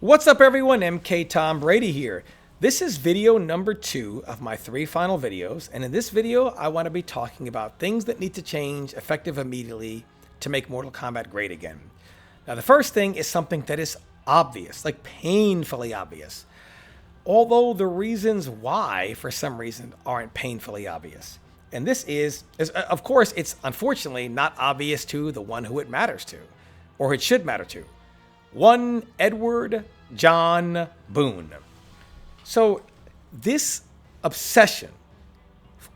What's up everyone, MK Tom Brady here. This is video number 2 of my 3 final videos, and in this video I want to be talking about things that need to change effective immediately to make Mortal Kombat great again. Now the first thing is something that is obvious, like painfully obvious. Although the reasons why, for some reason, aren't painfully obvious. And this is of course, it's unfortunately not obvious to the one who it matters to, or it should matter to. One Edward John Boone. So this obsession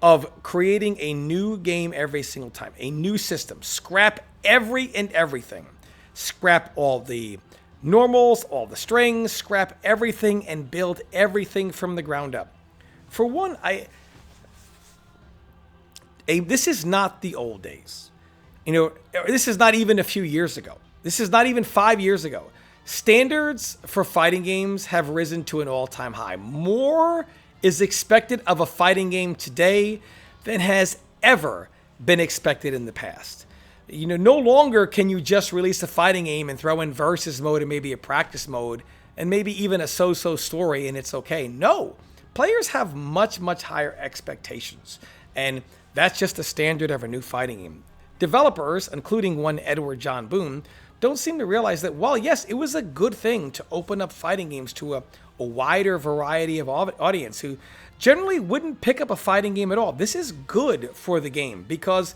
of creating a new game every single time, a new system, scrap every and everything, scrap all the normals, all the strings, scrap everything and build everything from the ground up. For one, this is not the old days. This is not even a few years ago. This is not even 5 years ago. Standards for fighting games have risen to an all-time high. More is expected of a fighting game today than has ever been expected in the past. No longer can you just release a fighting game and throw in versus mode and maybe a practice mode and maybe even a so-so story and it's okay. No, players have much, much higher expectations. And that's just the standard of a new fighting game. Developers, including one Edward John Boone, don't seem to realize that, while yes, it was a good thing to open up fighting games to a wider variety of audience who generally wouldn't pick up a fighting game at all. This is good for the game because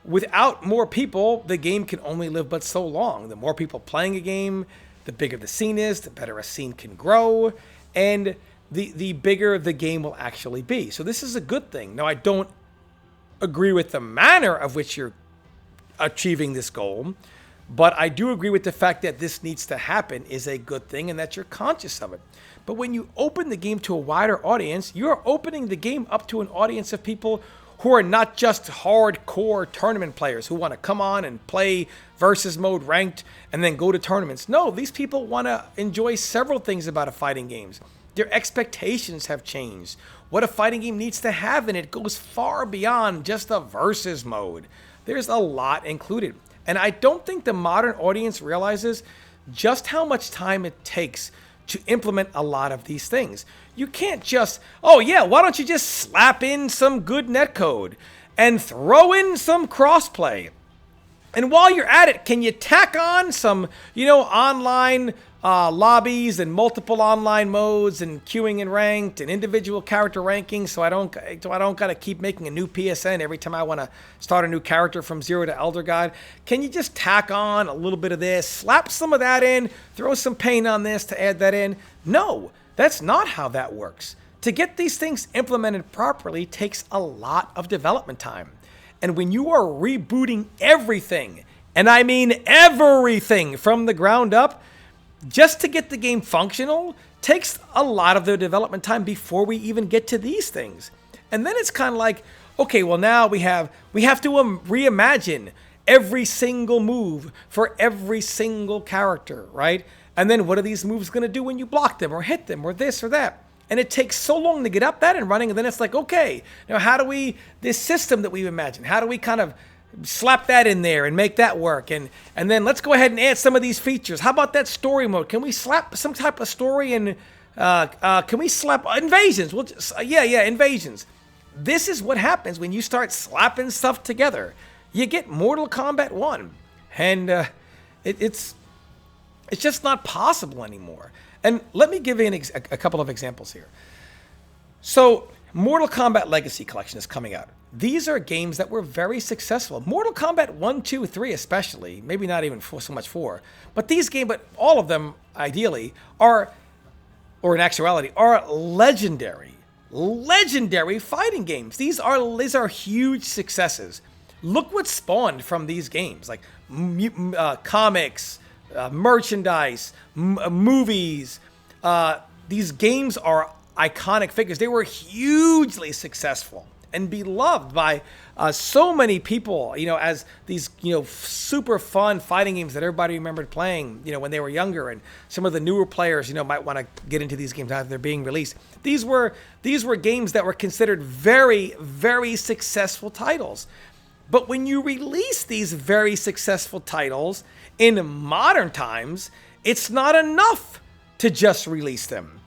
without more people, the game can only live but so long. The more people playing a game, the bigger the scene is, the better a scene can grow, and the bigger the game will actually be. So this is a good thing. Now, I don't agree with the manner of which you're achieving this goal, but I do agree with the fact that this needs to happen is a good thing and that you're conscious of it. But when you open the game to a wider audience, you're opening the game up to an audience of people who are not just hardcore tournament players who want to come on and play versus mode ranked and then go to tournaments. No, these people want to enjoy several things about a fighting game. Their expectations have changed. What a fighting game needs to have in it goes far beyond just a versus mode. There's a lot included. And I don't think the modern audience realizes just how much time it takes to implement a lot of these things. You can't just, oh yeah, why don't you just slap in some good netcode and throw in some crossplay? And while you're at it, can you tack on some, online lobbies and multiple online modes and queuing and ranked and individual character rankings so I don't got to keep making a new PSN every time I want to start a new character from 0 to Elder God? Can you just tack on a little bit of this, slap some of that in, throw some paint on this to add that in? No, that's not how that works. To get these things implemented properly takes a lot of development time. And when you are rebooting everything, and I mean everything from the ground up, just to get the game functional takes a lot of their development time before we even get to these things. And then it's kind of like, okay, well now we have to reimagine every single move for every single character, right? And then what are these moves going to do when you block them or hit them or this or that? And it takes so long to get up that and running, and then it's like, okay, now how do we, this system that we've imagined, how do we kind of slap that in there and make that work? And then let's go ahead and add some of these features. How about that story mode? Can we slap some type of story and can we slap invasions? We'll just, invasions. This is what happens when you start slapping stuff together. You get Mortal Kombat 1, and it's just not possible anymore. And let me give you a couple of examples here. So Mortal Kombat Legacy Collection is coming out. These are games that were very successful. Mortal Kombat 1, 2, 3 especially, maybe not even so much 4, but all of them ideally are, or in actuality, are legendary fighting games. These are huge successes. Look what spawned from these games, like comics, merchandise, movies. These games are iconic figures. They were hugely successful and beloved by so many people, as these, super fun fighting games that everybody remembered playing, when they were younger. And some of the newer players, might want to get into these games after they're being released. These were games that were considered very, very successful titles. But when you release these very successful titles in modern times, it's not enough to just release them.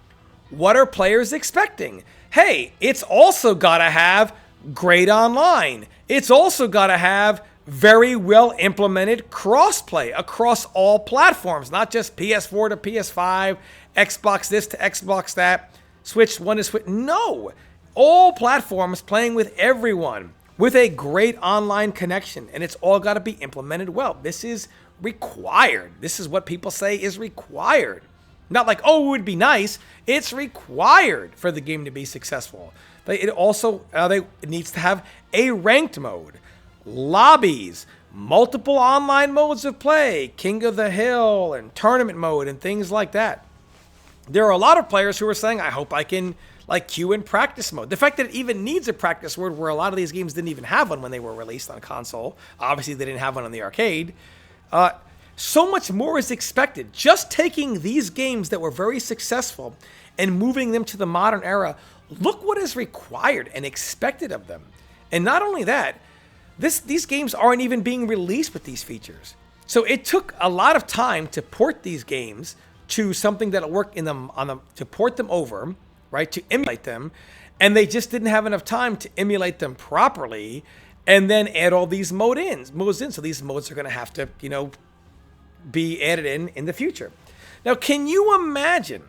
What are players expecting? Hey, it's also got to have great online. It's also got to have very well implemented crossplay across all platforms, not just PS4 to PS5, Xbox this to Xbox that, Switch 1 to Switch. No, all platforms playing with everyone with a great online connection, and it's all got to be implemented well. This is required. This is what people say is required. Not like, oh, it would be nice. It's required for the game to be successful. It also it needs to have a ranked mode, lobbies, multiple online modes of play, King of the Hill and tournament mode and things like that. There are a lot of players who are saying, I hope I can like queue in practice mode. The fact that it even needs a practice mode where a lot of these games didn't even have one when they were released on console. Obviously, they didn't have one on the arcade. So much more is expected. Just taking these games that were very successful and moving them to the modern era, look what is required and expected of them. And not only that, these games aren't even being released with these features. So it took a lot of time to port these games to something that'll work in them to port them over, right? To emulate them, and they just didn't have enough time to emulate them properly, and then add all these modes in. So these modes are going to have to, be added in the future. Now, can you imagine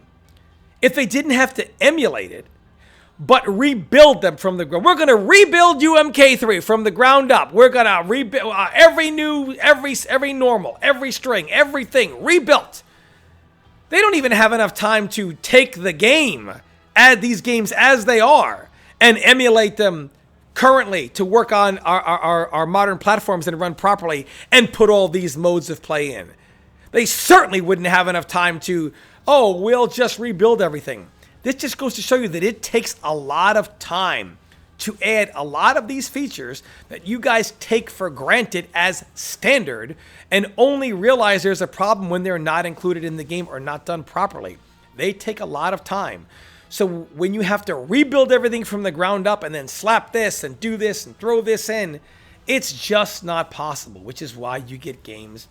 if they didn't have to emulate it, but rebuild them from the ground? We're going to rebuild UMK3 from the ground up. We're going to rebuild every normal, every string, everything rebuilt. They don't even have enough time to take the game, add these games as they are, and emulate them currently to work on our modern platforms and run properly and put all these modes of play in. They certainly wouldn't have enough time to, we'll just rebuild everything. This just goes to show you that it takes a lot of time to add a lot of these features that you guys take for granted as standard and only realize there's a problem when they're not included in the game or not done properly. They take a lot of time. So when you have to rebuild everything from the ground up and then slap this and do this and throw this in, it's just not possible, which is why you get games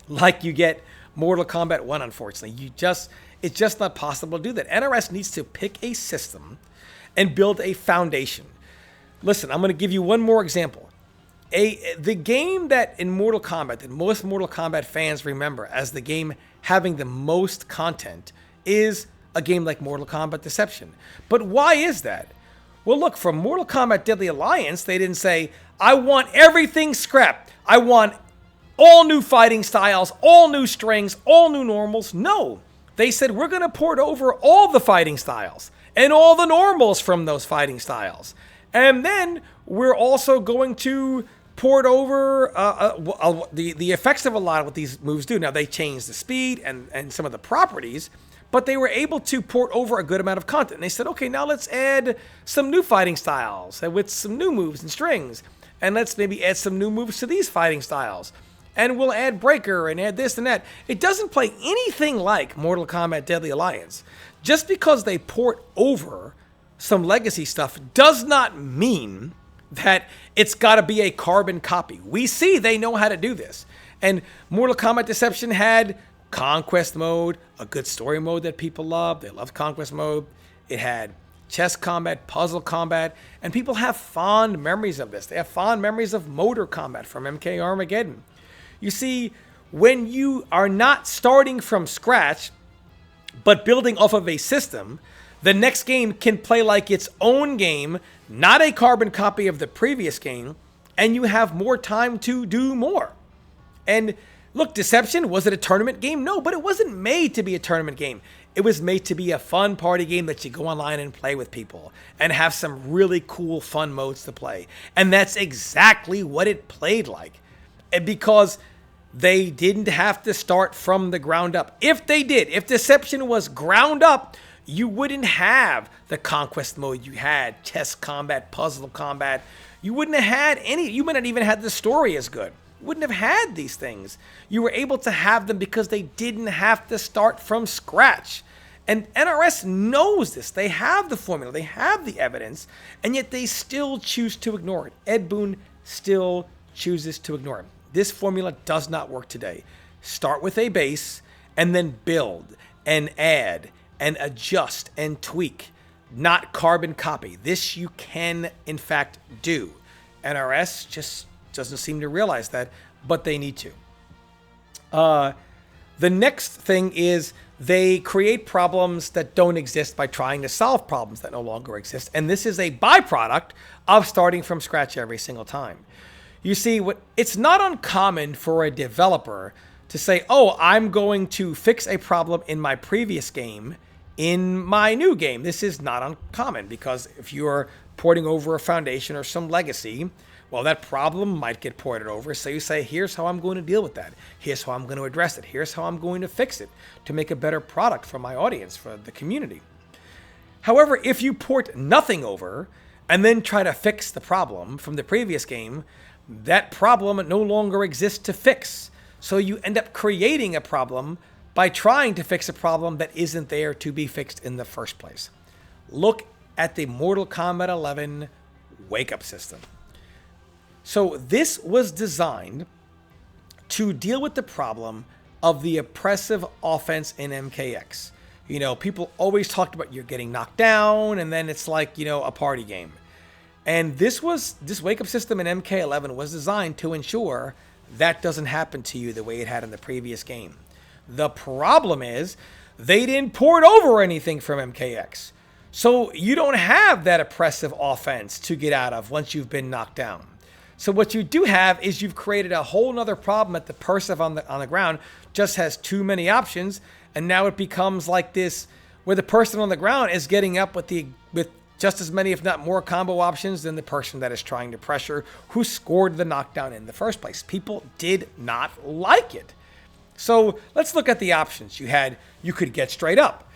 like you get Mortal Kombat 1, unfortunately. It's just not possible to do that. NRS needs to pick a system and build a foundation. Listen, I'm going to give you one more example. The game that in Mortal Kombat, that most Mortal Kombat fans remember as the game having the most content is a game like Mortal Kombat Deception. But why is that? Well, look, from Mortal Kombat Deadly Alliance, they didn't say, I want everything scrapped. I want all new fighting styles, all new strings, all new normals. No, they said, we're going to port over all the fighting styles and all the normals from those fighting styles. And then we're also going to port over the effects of a lot of what these moves do. Now, they changed the speed and some of the properties, but they were able to port over a good amount of content. And they said, okay, now let's add some new fighting styles with some new moves and strings. And let's maybe add some new moves to these fighting styles. And we'll add Breaker and add this and that. It doesn't play anything like Mortal Kombat Deadly Alliance. Just because they port over some legacy stuff does not mean that it's got to be a carbon copy. We see they know how to do this. And Mortal Kombat Deception had Conquest mode, a good story mode that people love. They love Conquest mode. It had chess combat, puzzle combat, and people have fond memories of this. They have fond memories of Motor Combat from MK Armageddon. You see, when you are not starting from scratch, but building off of a system, the next game can play like its own game, not a carbon copy of the previous game, and you have more time to do more. And look, Deception, was it a tournament game? No, but it wasn't made to be a tournament game. It was made to be a fun party game that you go online and play with people and have some really cool, fun modes to play. And that's exactly what it played like. And because they didn't have to start from the ground up. If they did, if Deception was ground up, you wouldn't have the Conquest mode you had, chess combat, puzzle combat. You wouldn't have had any, you might not even have the story as good. You wouldn't have had these things. You were able to have them because they didn't have to start from scratch. And NRS knows this. They have the formula, they have the evidence, and yet they still choose to ignore it. Ed Boon still chooses to ignore it. This formula does not work today. Start with a base and then build. and add and adjust and tweak, not carbon copy. This you can, in fact, do. NRS just doesn't seem to realize that, but they need to. The next thing is they create problems that don't exist by trying to solve problems that no longer exist. And this is a byproduct of starting from scratch every single time. You see, it's not uncommon for a developer to say, oh, I'm going to fix a problem in my previous game in my new game. This is not uncommon because if you're porting over a foundation or some legacy, well, that problem might get ported over. So you say, here's how I'm going to deal with that. Here's how I'm going to address it. Here's how I'm going to fix it to make a better product for my audience, for the community. However, if you port nothing over and then try to fix the problem from the previous game, that problem no longer exists to fix. So you end up creating a problem by trying to fix a problem that isn't there to be fixed in the first place. Look at the Mortal Kombat 11 wake-up system. So this was designed to deal with the problem of the oppressive offense in MKX. You know, people always talked about you're getting knocked down and then it's like, you know, a party game. And this wake-up system in MK11 was designed to ensure that doesn't happen to you the way it had in the previous game. The problem is they didn't port over anything from MKX. So you don't have that oppressive offense to get out of once you've been knocked down. So what you do have is you've created a whole nother problem that the person on the ground just has too many options. And now it becomes like this where the person on the ground is getting up with just as many, if not more, combo options than the person that is trying to pressure who scored the knockdown in the first place. People did not like it. So let's look at the options. You could get straight up.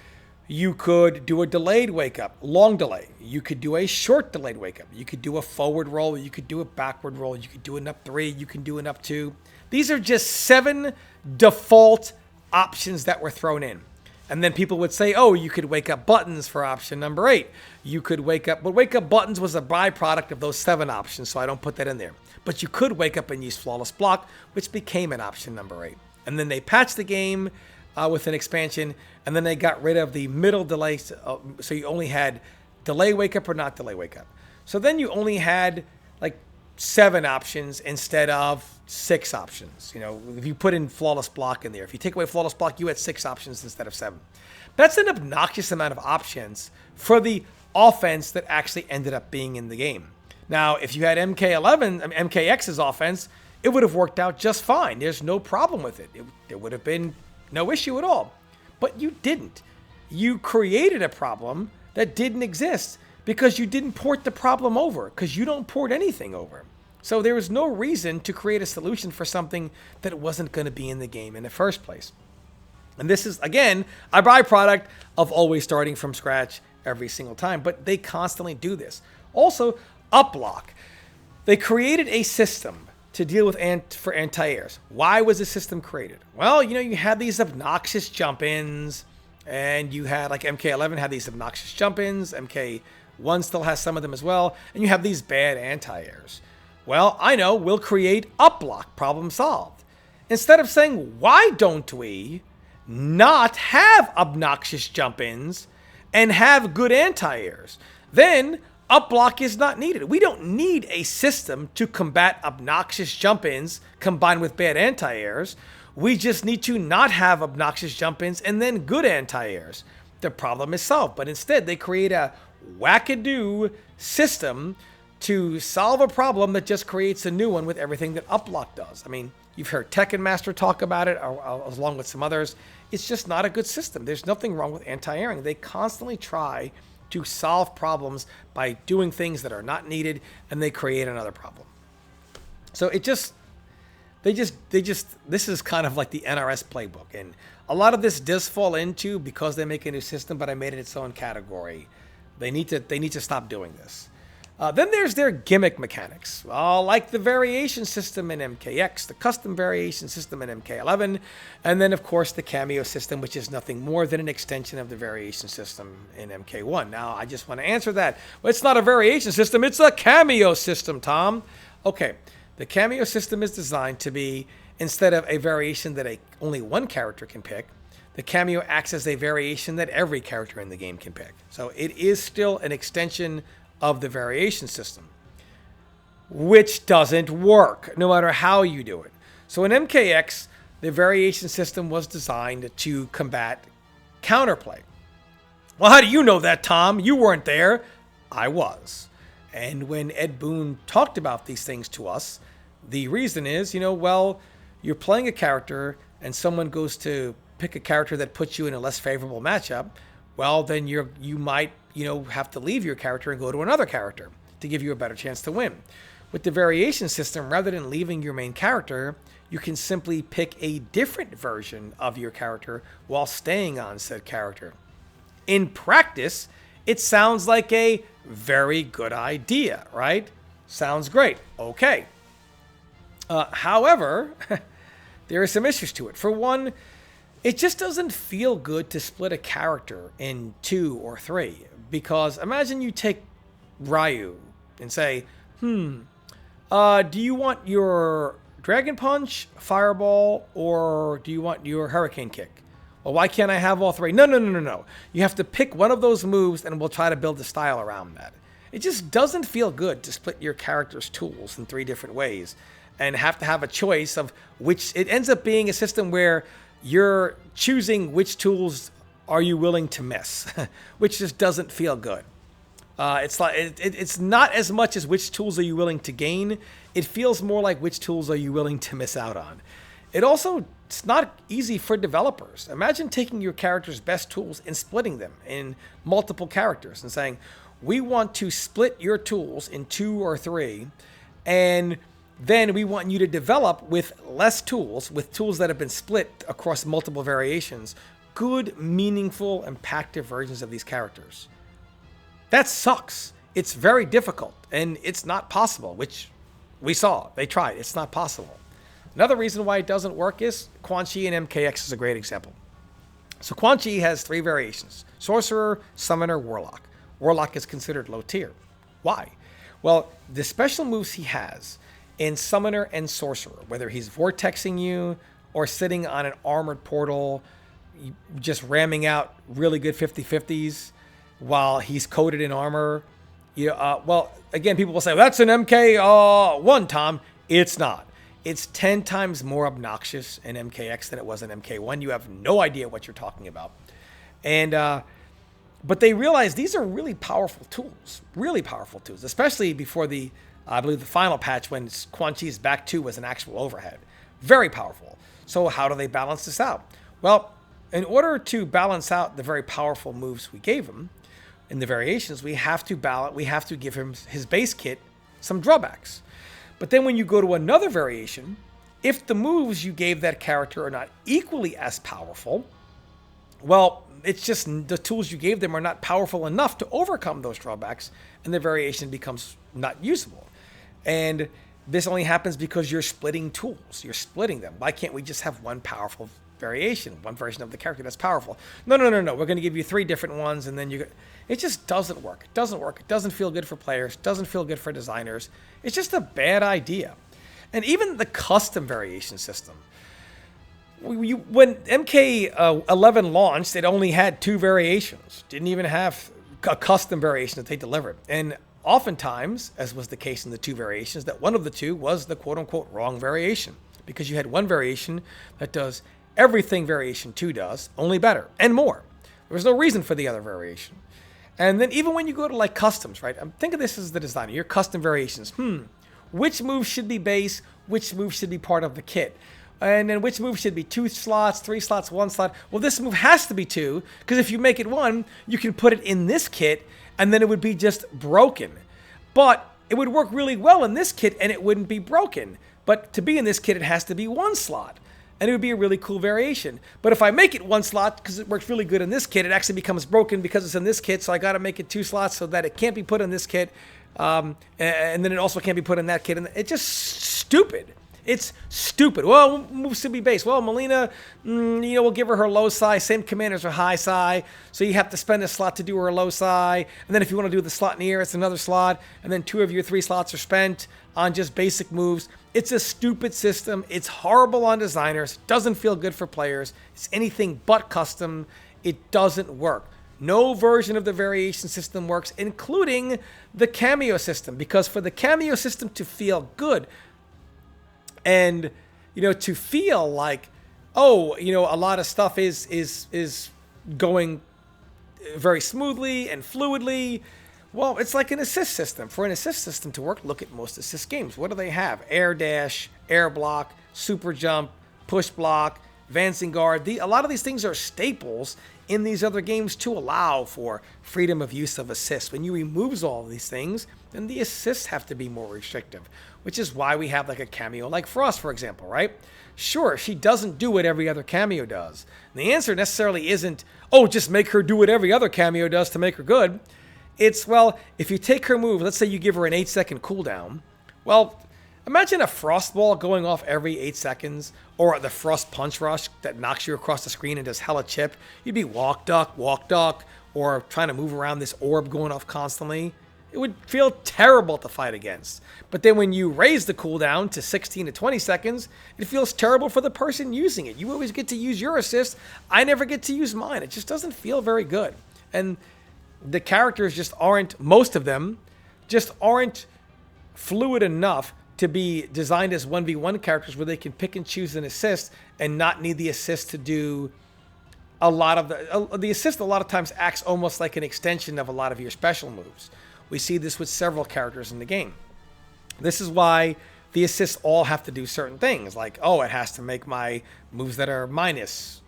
You could do a delayed wake up, long delay. You could do a short delayed wake up. You could do a forward roll. You could do a backward roll. You could do an up 3. You can do an up 2. These are just 7 default options that were thrown in. And then people would say, oh, you could wake up buttons for option number 8. You could wake up, but wake up buttons was a byproduct of those 7 options, so I don't put that in there. But you could wake up and use flawless block, which became an option number 8. And then they patched the game with an expansion, and then they got rid of the middle delay, so you only had delay wake up or not delay wake up. So then you only had like 7 options instead of 6 options. You know, if you put in flawless block in there, if you take away flawless block, you had 6 options instead of 7. That's an obnoxious amount of options for the offense that actually ended up being in the game. Now, if you had MKX's offense, it would have worked out just fine. There's no problem with it. There would have been no issue at all. But you didn't. You created a problem that didn't exist because you didn't port the problem over, because you don't port anything over. So there was no reason to create a solution for something that wasn't going to be in the game in the first place. And this is, again, a byproduct of always starting from scratch every single time. But they constantly do this. Also, uplock. They created a system to deal with for anti-airs. Why was this system created? Well, you know, you had these obnoxious jump-ins, and you had, like MK11 had these obnoxious jump-ins, MK1 still has some of them as well, and you have these bad anti-airs. Well, I know, we'll create uplock, problem solved. Instead of saying, why don't we not have obnoxious jump-ins and have good anti-airs? Then uplock is not needed. We don't need a system to combat obnoxious jump-ins combined with bad anti-airs. We just need to not have obnoxious jump-ins and then good anti-airs. The problem is solved. But instead, they create a Whackadoo system to solve a problem that just creates a new one with everything that uplock does. I mean, you've heard Tekken Master talk about it, along with some others. It's just not a good system. There's nothing wrong with anti-airing. They constantly try to solve problems by doing things that are not needed, and they create another problem. So this is kind of like the NRS playbook. And a lot of this does fall into, because they make a new system, but I made it its own category. They need to stop doing this. Then there's their gimmick mechanics, like the variation system in MKX, the custom variation system in MK11, and then, of course, the cameo system, which is nothing more than an extension of the variation system in MK1. Now, I just want to answer that. Well, it's not a variation system. It's a cameo system, Tom. Okay, the cameo system is designed to be, instead of a variation that only one character can pick, the cameo acts as a variation that every character in the game can pick. So it is still an extension of the variation system, which doesn't work no matter how you do it. So in MKX, the variation system was designed to combat counterplay. Well, how do you know that, Tom? You weren't there. I was. And when Ed Boon talked about these things to us, the reason is, well, you're playing a character and someone goes to pick a character that puts you in a less favorable matchup. Well, then you might, have to leave your character and go to another character to give you a better chance to win. With the variation system, rather than leaving your main character, you can simply pick a different version of your character while staying on said character. In practice, it sounds like a very good idea, right? Sounds great. Okay. However, there are some issues to it. For one, it just doesn't feel good to split a character in 2 or 3. Because imagine you take Ryu and say, do you want your Dragon Punch, Fireball, or do you want your Hurricane Kick? Well, why can't I have all 3? No. You have to pick one of those moves and we'll try to build a style around that. It just doesn't feel good to split your character's tools in 3 different ways and have to have a choice of which. It ends up being a system where you're choosing which tools are you willing to miss, which just doesn't feel good. It's not as much as which tools are you willing to gain. It feels more like which tools are you willing to miss out on. It's not easy for developers. Imagine taking your character's best tools and splitting them in multiple characters and saying, we want to split your tools in 2 or 3, and then we want you to develop with less tools, with tools that have been split across multiple variations, good, meaningful, impactful versions of these characters. That sucks. It's very difficult, and it's not possible, which we saw. They tried. It's not possible. Another reason why it doesn't work is Quan Chi and MKX is a great example. So Quan Chi has 3 variations: Sorcerer, Summoner, Warlock. Warlock is considered low tier. Why? Well, the special moves he has in Summoner and Sorcerer, whether he's vortexing you or sitting on an armored portal, just ramming out really good 50-50s while he's coated in armor. Well, again, people will say, well, that's an MK1, Tom. It's not. It's 10 times more obnoxious in MKX than it was in MK1. You have no idea what you're talking about. But they realize these are really powerful tools, especially before I believe the final patch when Quan Chi's back 2 was an actual overhead. Very powerful. So how do they balance this out? Well, in order to balance out the very powerful moves we gave him in the variations, we have to give him his base kit some drawbacks. But then when you go to another variation, if the moves you gave that character are not equally as powerful, well, it's just the tools you gave them are not powerful enough to overcome those drawbacks, and the variation becomes not usable. And this only happens because you're splitting tools. You're splitting them. Why can't we just have one powerful variation, one version of the character that's powerful? No. We're going to give you 3 different ones, and then it just doesn't work. It doesn't work. It doesn't feel good for players. It doesn't feel good for designers. It's just a bad idea. And even the custom variation system. When MK11 launched, it only had 2 variations. Didn't even have a custom variation that they delivered. And oftentimes, as was the case in the 2 variations, that one of the 2 was the quote-unquote wrong variation. Because you had one variation that does everything variation 2 does, only better and more. There was no reason for the other variation. And then even when you go to like customs, right? Think of this as the designer, your custom variations. Which move should be base? Which move should be part of the kit? And then which move should be 2 slots, 3 slots, 1 slot? Well, this move has to be 2, because if you make it 1, you can put it in this kit, and then it would be just broken. But it would work really well in this kit, and it wouldn't be broken. But to be in this kit, it has to be 1 slot. And it would be a really cool variation. But if I make it 1 slot, because it works really good in this kit, it actually becomes broken because it's in this kit, so I got to make it 2 slots so that it can't be put in this kit, and then it also can't be put in that kit. And it's just stupid. It's stupid. Well, moves to be base. Well, Melina, we'll give her low psi. Same commanders are high psi. So you have to spend a slot to do her low psi. And then if you want to do the slot in the air, it's another slot. And then 2 of your 3 slots are spent on just basic moves. It's a stupid system. It's horrible on designers. It doesn't feel good for players. It's anything but custom. It doesn't work. No version of the variation system works, including the cameo system, because for the cameo system to feel good and, to feel like, a lot of stuff is going very smoothly and fluidly, well, it's like an assist system. For an assist system to work, look at most assist games. What do they have? Air dash, air block, super jump, push block, advancing guard. A lot of these things are staples in these other games to allow for freedom of use of assists. When you remove all of these things, then the assists have to be more restrictive, which is why we have like a cameo like Frost, for example, right? Sure, she doesn't do what every other cameo does. And the answer necessarily isn't, just make her do what every other cameo does to make her good. It's, well, if you take her move, let's say you give her an 8-second cooldown, well, imagine a Frost Ball going off every 8 seconds, or the Frost Punch Rush that knocks you across the screen and does hella chip. You'd be walk, duck, or trying to move around this orb going off constantly. It would feel terrible to fight against. But then when you raise the cooldown to 16 to 20 seconds, it feels terrible for the person using it. You always get to use your assist. I never get to use mine. It just doesn't feel very good. And the characters just aren't, most of them, just aren't fluid enough to be designed as 1v1 characters where they can pick and choose an assist and not need the assist to do a lot of the assist a lot of times acts almost like an extension of a lot of your special moves. We see this with several characters in the game. This is why the assists all have to do certain things, like, it has to make my moves that are minus,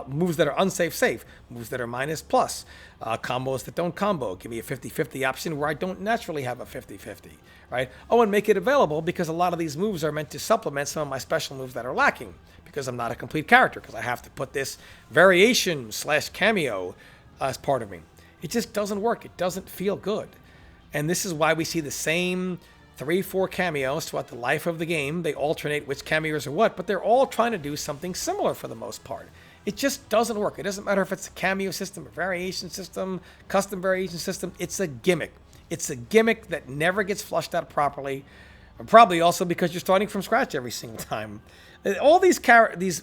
moves that are unsafe safe, moves that are minus plus, combos that don't combo. Give me a 50-50 option where I don't naturally have a 50-50, right? And make it available because a lot of these moves are meant to supplement some of my special moves that are lacking because I'm not a complete character, because I have to put this variation/cameo as part of me. It just doesn't work. It doesn't feel good. And this is why we see the same 3-4 cameos throughout the life of the game. They alternate which cameos are what, but they're all trying to do something similar for the most part. It just doesn't work. It doesn't matter if it's a cameo system, a variation system, custom variation system. It's a gimmick. It's a gimmick that never gets flushed out properly, and probably also because you're starting from scratch every single time. All these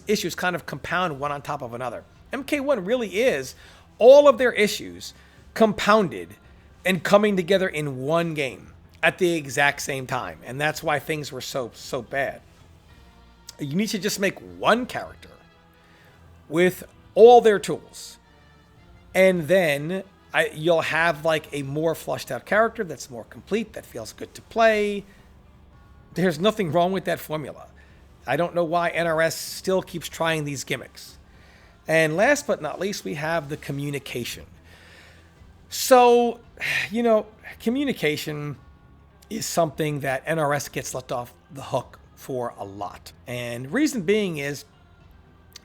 issues kind of compound one on top of another. MK1 really is all of their issues compounded and coming together in one game at the exact same time. And that's why things were so bad. You need to just make one character with all their tools. And then you'll have like a more flushed out character that's more complete, that feels good to play. There's nothing wrong with that formula. I don't know why NRS still keeps trying these gimmicks. And last but not least, we have the communication. So, communication is something that NRS gets let off the hook for a lot. And reason being is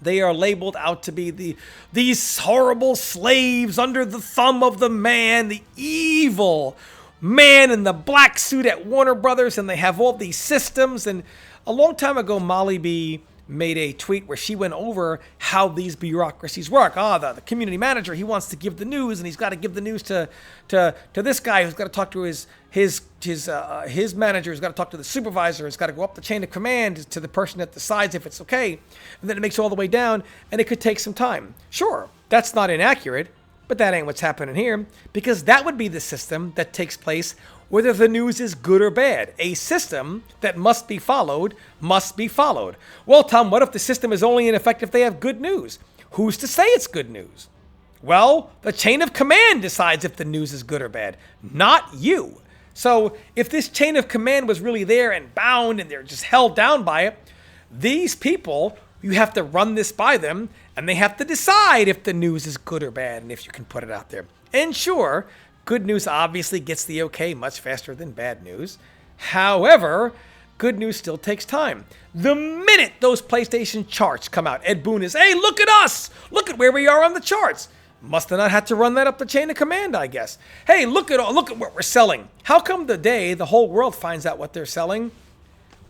they are labeled out to be these horrible slaves under the thumb of the man, the evil man in the black suit at Warner Brothers, and they have all these systems. And a long time ago, Molly B made a tweet where she went over how these bureaucracies work. The community manager, he wants to give the news, and he's got to give the news to this guy who's got to talk to his manager, who's got to talk to the supervisor, who's got to go up the chain of command to the person that decides if it's okay, and then it makes it all the way down, and it could take some time. Sure, that's not inaccurate, but that ain't what's happening here, because that would be the system that takes place whether the news is good or bad. A system that must be followed must be followed. Well, Tom, what if the system is only in effect if they have good news? Who's to say it's good news? Well, the chain of command decides if the news is good or bad, not you. So if this chain of command was really there and bound and they're just held down by it, these people, you have to run this by them and they have to decide if the news is good or bad and if you can put it out there. And sure, good news obviously gets the okay much faster than bad news. However, good news still takes time. The minute those PlayStation charts come out, Ed Boon is, hey, look at us! Look at where we are on the charts. Must have not had to run that up the chain of command, I guess. Hey, look at what we're selling. How come the day the whole world finds out what they're selling?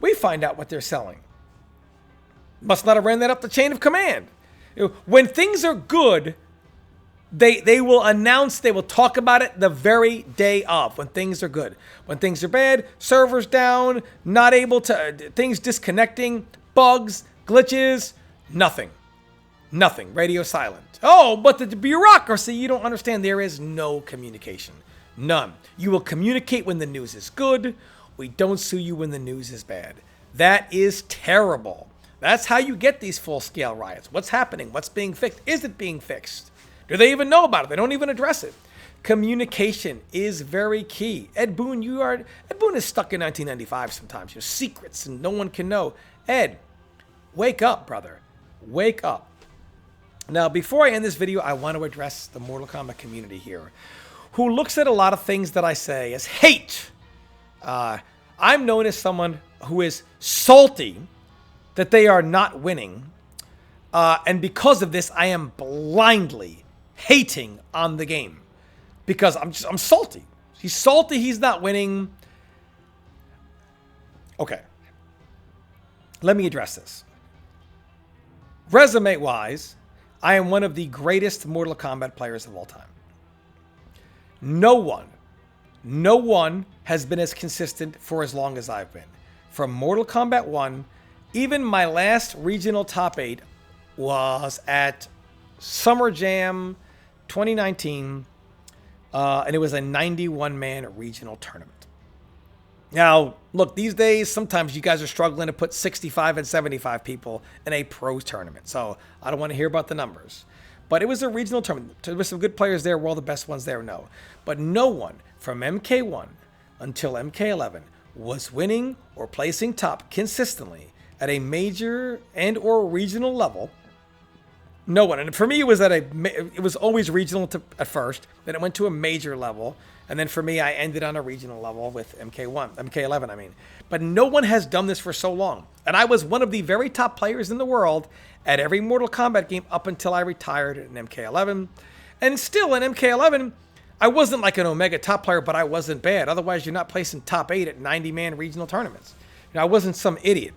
We find out what they're selling. Must not have ran that up the chain of command. When things are good, they will announce, they will talk about it the very day of, when things are good. When things are bad, servers down, not able to, things disconnecting, bugs, glitches, nothing. Nothing. Radio silent. Oh, but the bureaucracy, you don't understand. There is no communication. None. You will communicate when the news is good. We don't sue you when the news is bad. That is terrible. That's how you get these full-scale riots. What's happening? What's being fixed? Is it being fixed? Do they even know about it? They don't even address it. Communication is very key. Ed Boon is stuck in 1995 sometimes. Secrets and no one can know. Ed, wake up, brother. Wake up. Now, before I end this video, I want to address the Mortal Kombat community here, who looks at a lot of things that I say as hate. I'm known as someone who is salty that they are not winning. And because of this, I am blindly hating on the game. Because I'm salty. He's salty he's not winning. Okay. Let me address this. Resume-wise, I am one of the greatest Mortal Kombat players of all time. No one has been as consistent for as long as I've been. From Mortal Kombat 1, even my last regional top 8 was at Summer Jam 2019, and it was a 91-man regional tournament. Now, look, these days, sometimes you guys are struggling to put 65 and 75 people in a pro tournament, so I don't want to hear about the numbers. But it was a regional tournament. There were some good players there. Were all the best ones there? No. But no one from MK1 until MK11 was winning or placing top consistently at a major and or regional level. No one. And for me, it was always regional at first. Then it went to a major level. And then for me, I ended on a regional level with MK11, I mean. But no one has done this for so long. And I was one of the very top players in the world at every Mortal Kombat game up until I retired in MK11. And still in MK11, I wasn't like an Omega top player, but I wasn't bad. Otherwise, you're not placing top 8 at 90-man regional tournaments. I wasn't some idiot.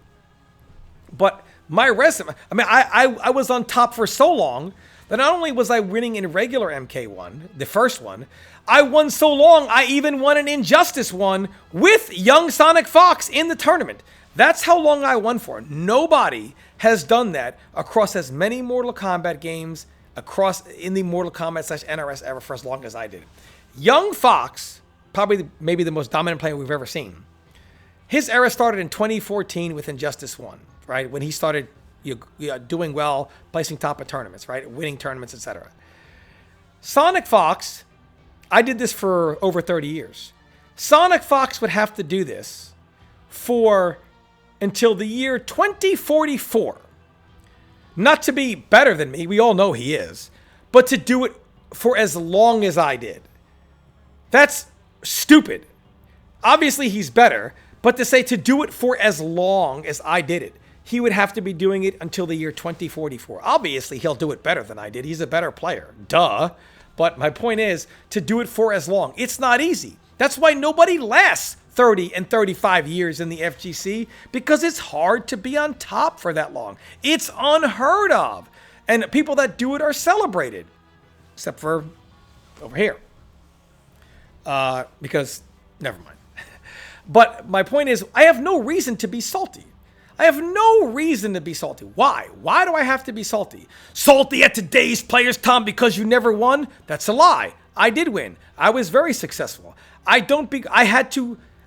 But my resume, I mean, I was on top for so long that not only was I winning in regular MK1, the first one, I won so long, I even won an Injustice one with young Sonic Fox in the tournament. That's how long I won for. Nobody has done that across as many Mortal Kombat games in the Mortal Kombat / NRS era for as long as I did. Young Fox, maybe the most dominant player we've ever seen. His era started in 2014 with Injustice 1, right? When he started doing well, placing top at tournaments, right? Winning tournaments, etc. Sonic Fox, I did this for over 30 years. Sonic Fox would have to do this until the year 2044. Not to be better than me, we all know he is, but to do it for as long as I did. That's stupid. Obviously, he's better, but to say to do it for as long as I did it, he would have to be doing it until the year 2044. Obviously, he'll do it better than I did. He's a better player. Duh. But my point is, to do it for as long. It's not easy. That's why nobody lasts 30 and 35 years in the FGC, because it's hard to be on top for that long. It's unheard of. And people that do it are celebrated. Except for over here. Because, never mind. But my point is, I have no reason to be salty. I have no reason to be salty. Why? Why do I have to be salty? Salty at today's players, Tom, because you never won? That's a lie. I did win. I was very successful. I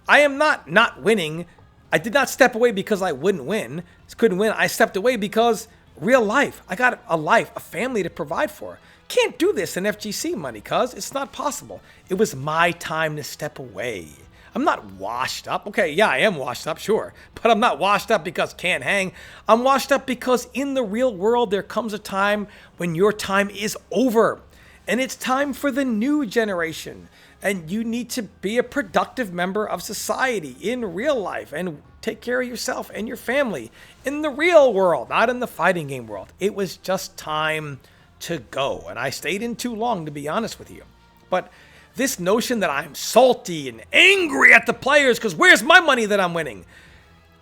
am not winning. I did not step away because I couldn't win. I stepped away because real life. I got a life, a family to provide for. Can't do this in FGC money, cuz it's not possible. It was my time to step away. I'm not washed up. Okay, yeah, I am washed up, sure. But I'm not washed up because can't hang. I'm washed up because in the real world, there comes a time when your time is over. And it's time for the new generation. And you need to be a productive member of society in real life and take care of yourself and your family in the real world, not in the fighting game world. It was just time to go. And I stayed in too long, to be honest with you. But this notion that I'm salty and angry at the players because where's my money that I'm winning?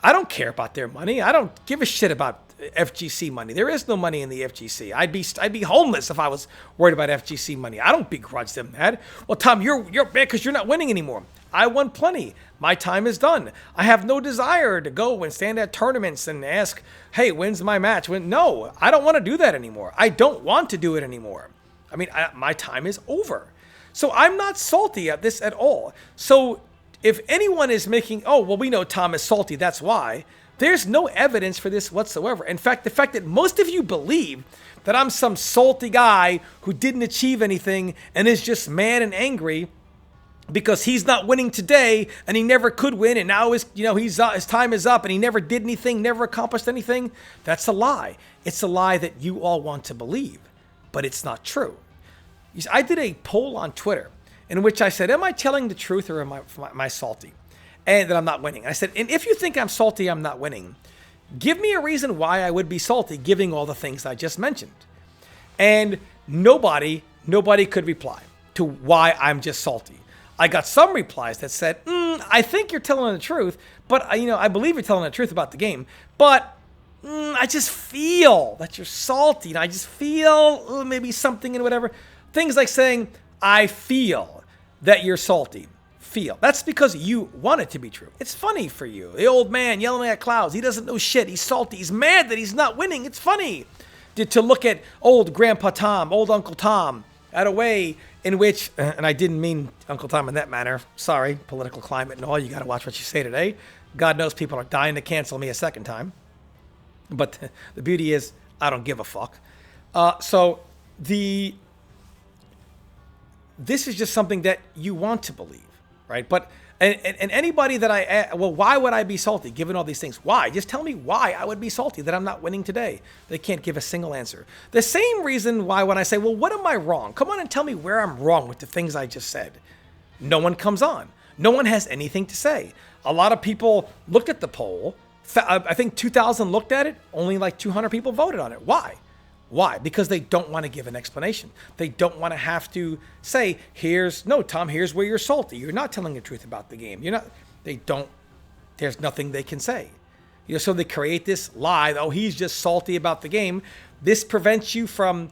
I don't care about their money. I don't give a shit about FGC money. There is no money in the FGC. I'd be homeless if I was worried about FGC money. I don't begrudge them that. Well, Tom, you're bad because you're not winning anymore. I won plenty. My time is done. I have no desire to go and stand at tournaments and ask, hey, when's my match? No, I don't want to do that anymore. I don't want to do it anymore. I mean, my time is over. So I'm not salty at this at all. So if anyone is making, oh, well, we know Tom is salty, that's why. There's no evidence for this whatsoever. In fact, the fact that most of you believe that I'm some salty guy who didn't achieve anything and is just mad and angry because he's not winning today and he never could win and now his time is up and he never did anything, never accomplished anything, that's a lie. It's a lie that you all want to believe, but it's not true. I did a poll on Twitter in which I said, am I telling the truth or am I salty? And that I'm not winning. I said, and if you think I'm salty, I'm not winning, give me a reason why I would be salty, giving all the things I just mentioned. And nobody could reply to why I'm just salty. I got some replies that said, I think you're telling the truth, but I believe you're telling the truth about the game, but I just feel that you're salty. And I just feel maybe something and whatever. Things like saying, I feel that you're salty. Feel. That's because you want it to be true. It's funny for you. The old man yelling at clouds. He doesn't know shit. He's salty. He's mad that he's not winning. It's funny to look at old Grandpa Tom, old Uncle Tom, at a way in which, and I didn't mean Uncle Tom in that manner. Sorry, political climate and all. You got to watch what you say today. God knows people are dying to cancel me a second time. But the beauty is, I don't give a fuck. This is just something that you want to believe. Right. But and anybody that why would I be salty given all these things? Why? Just tell me why I would be salty that I'm not winning today. They can't give a single answer. The same reason why when I say, well, what am I wrong? Come on and tell me where I'm wrong with the things I just said. No one comes on. No one has anything to say. A lot of people looked at the poll. I think 2,000 looked at it. Only like 200 people voted on it. Why? Why? Because they don't want to give an explanation. They don't want to have to say, Tom, here's where you're salty. You're not telling the truth about the game. There's nothing they can say. So they create this lie, oh, he's just salty about the game. This prevents you from,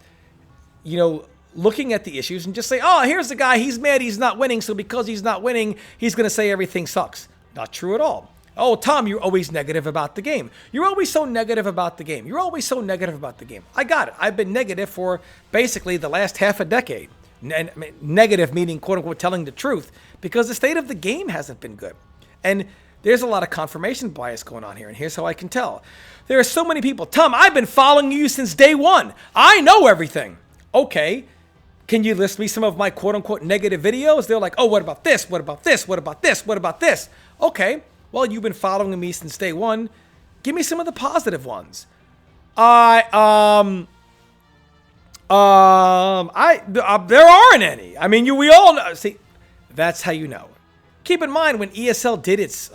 looking at the issues and just say, oh, here's the guy, he's mad, he's not winning. So because he's not winning, he's going to say everything sucks. Not true at all. Oh, Tom, you're always negative about the game. You're always so negative about the game. You're always so negative about the game. I got it. I've been negative for basically the last half a decade. Negative meaning, quote unquote, telling the truth because the state of the game hasn't been good. And there's a lot of confirmation bias going on here. And here's how I can tell. There are so many people. Tom, I've been following you since day one. I know everything. Okay. Can you list me some of my quote unquote negative videos? They're like, oh, what about this? What about this? What about this? What about this? Okay. Well, you've been following me since day one. Give me some of the positive ones. There aren't any. I mean, we all know. See, that's how you know. Keep in mind when ESL did its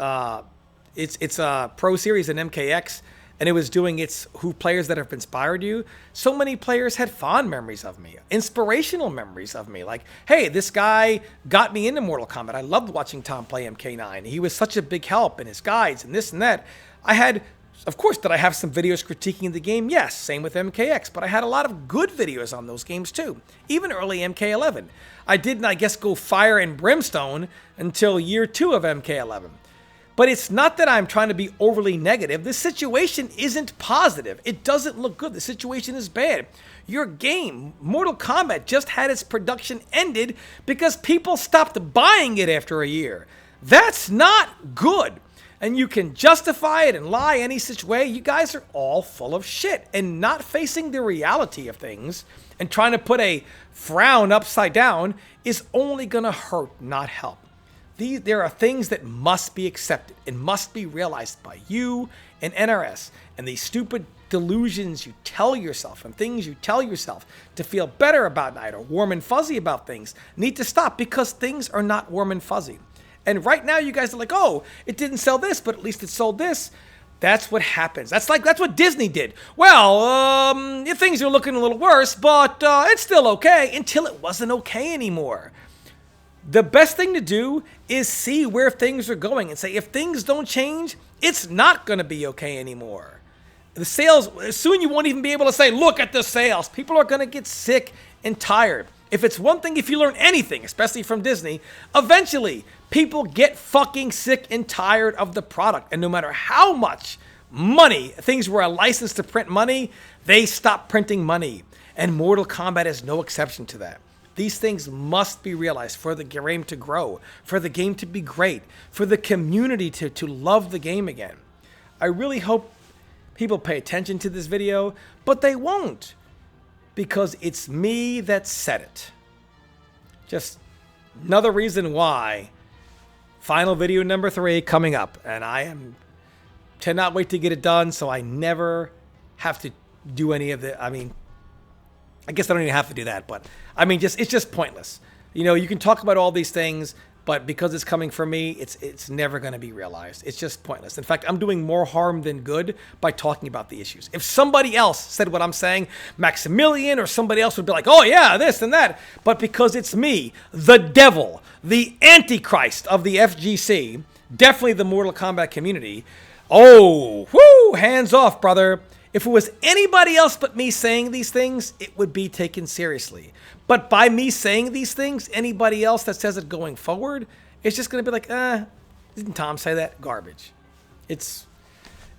Pro Series in MKX, and it was doing its who players that have inspired you. So many players had fond memories of me, inspirational memories of me. Like, hey, this guy got me into Mortal Kombat. I loved watching Tom play MK9. He was such a big help in his guides and this and that. Of course, did I have some videos critiquing the game? Yes, same with MKX, but I had a lot of good videos on those games too, even early MK11. I didn't, I guess, go fire and brimstone until year 2 of MK11. But it's not that I'm trying to be overly negative. The situation isn't positive. It doesn't look good. The situation is bad. Your game, Mortal Kombat, just had its production ended because people stopped buying it after a year. That's not good. And you can justify it and lie any such way. You guys are all full of shit and not facing the reality of things and trying to put a frown upside down is only going to hurt, not help. There are things that must be accepted and must be realized by you and NRS. And these stupid delusions you tell yourself and things you tell yourself to feel better about night or warm and fuzzy about things need to stop because things are not warm and fuzzy. And right now you guys are like, oh, it didn't sell this, but at least it sold this. That's what happens. That's what Disney did. Well, things are looking a little worse, but it's still okay until it wasn't okay anymore. The best thing to do is see where things are going and say, if things don't change, it's not going to be okay anymore. The sales, soon you won't even be able to say, look at the sales. People are going to get sick and tired. If it's one thing, if you learn anything, especially from Disney, eventually people get fucking sick and tired of the product. And no matter how much money, things were a license to print money, they stop printing money. And Mortal Kombat is no exception to that. These things must be realized for the game to grow, for the game to be great, for the community to love the game again. I really hope people pay attention to this video, but they won't, because it's me that said it. Just another reason why final video number 3 coming up, and I cannot wait to get it done so I never have to do any of the, I guess I don't even have to do that, but it's just pointless. You know, you can talk about all these things, but because it's coming from me, it's never going to be realized. It's just pointless. In fact, I'm doing more harm than good by talking about the issues. If somebody else said what I'm saying, Maximilian or somebody else would be like, oh yeah, this and that. But because it's me, the devil, the Antichrist of the FGC, definitely the Mortal Kombat community, oh, whoo, hands off, brother. If it was anybody else but me saying these things, it would be taken seriously. But by me saying these things, anybody else that says it going forward, it's just going to be like, didn't Tom say that? Garbage. It's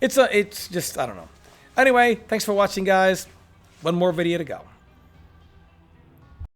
just, I don't know. Anyway, thanks for watching, guys. One more video to go.